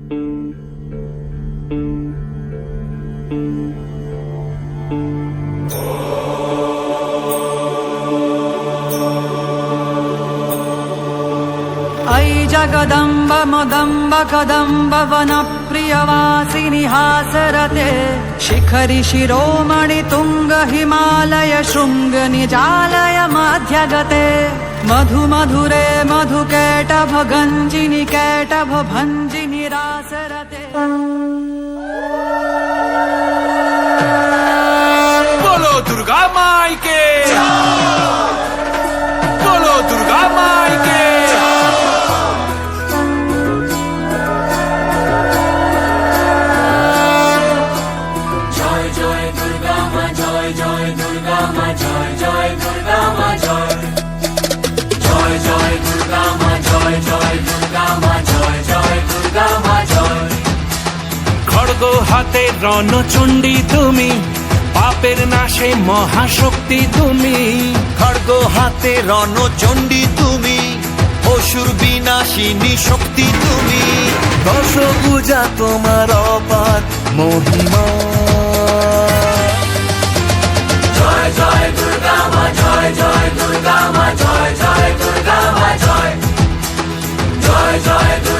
ऐ जगदम्ब मदम्ब कदम्ब one प्रियवासिनि हासरते शिखरि शिरोमणि तुंग हिमालय शृंग निजालय मध्यगते मधु मधुरे मधुकैटभ गंजिनि कैटभ भंजिनि रासरते। बोलो दुर्गा माई के, बोलो दुर्गा माई के। খড়গ হাতে রণচণ্ডী তুমি, পাপের নাশে মহাশক্তি তুমি। খড়গ হাতে রণচণ্ডী তুমি, অসুর বিনাশিনী শক্তি তুমি। দশভুজা তোমার অপার মহিমা। জয় জয় দুর্গা মা, জয় জয় দুর্গা মা, জয় জয় দুর্গা মা, জয় জয় জয় দুর্গা